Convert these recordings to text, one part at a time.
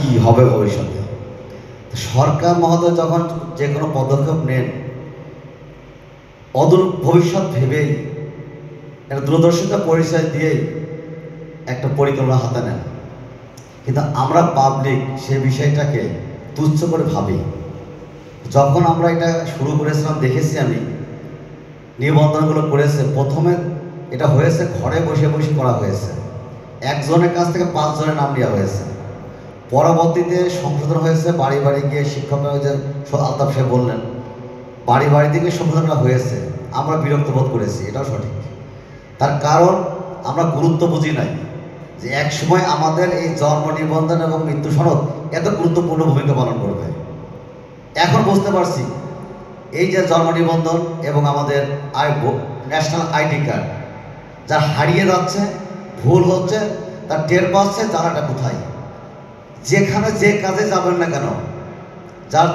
কি হবে ভবিষ্যতে। সরকার মহোদয় যখন যে কোনো পদক্ষেপ নেন অদূর ভবিষ্যৎ ভেবেই একটা দূরদর্শিতা পরিচয় দিয়েই একটা পরিকল্পনা হাতে নেন, কিন্তু আমরা পাবলিক সে বিষয়টাকে তুচ্ছ করে ভাবি। যখন আমরা এটা শুরু করেছিলাম দেখেছি আমি নিবন্ধনগুলো করেছে, প্রথমে এটা হয়েছে ঘরে বসে বসে করা হয়েছে, একজনের কাছ থেকে 5 জনের নাম নেওয়া হয়েছে। পরবর্তীতে সংশোধন হয়েছে, বাড়ি বাড়ি গিয়ে শিক্ষকরা যে আলতাফ সাহেব বললেন বাড়ি বাড়ি থেকে সংশোধনটা হয়েছে। আমরা বিরক্ত বোধ করেছি, এটাও সঠিক। তার কারণ আমরা গুরুত্ব বুঝি নাই যে এক সময় আমাদের এই জন্ম নিবন্ধন এবং মৃত্যু সনদ এত গুরুত্বপূর্ণ ভূমিকা পালন করবে। এখন বুঝতে পারছি এই যে জন্ম নিবন্ধন এবং আমাদের ন্যাশনাল আইডি কার্ড যা হারিয়ে যাচ্ছে, ভুল হচ্ছে, তার টের পাচ্ছে জানাটা কোথায়। যেখানে যে কাজে যাবেন না কেন, যার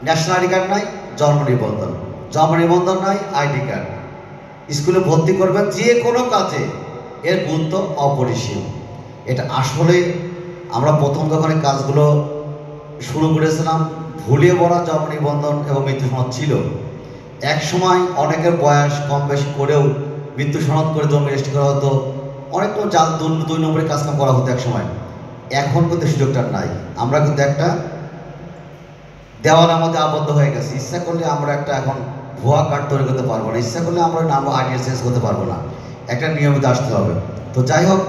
ন্যাশনাল আইডি কার্ড নাই জন্ম নিবন্ধন নাই আইডি কার্ড, স্কুলে ভর্তি করবেন যে কোনো কাজে এর গুরুত্ব অপরিসীম। এটা আসলে আমরা প্রথম যখন এই কাজগুলো শুরু করেছিলাম ভুলিয়ে বলা জন্ম নিবন্ধন এবং মৃত্যু সনদ ছিল। এক সময় অনেকের বয়স কম বেশি করেও মৃত্যু সনদ করে জন্ম রেজিস্ট্রি করা হতো, অনেক জাল 2 নম্বরের কাজকাম করা হতো এক সময়। এখন কিন্তু সুযোগটা নাই। আমরা কিন্তু একটা দেওয়ালের মধ্যে আবদ্ধ হয়ে গেছি। ইচ্ছা করলে আমরা একটা এখন ভুয়া কার্ড তৈরি করতে পারবো না, ইচ্ছা করলে আমরা নাম আইডি চেঞ্জ করতে পারবো না, একটা নিয়মিত আসতে হবে। তো যাই হোক,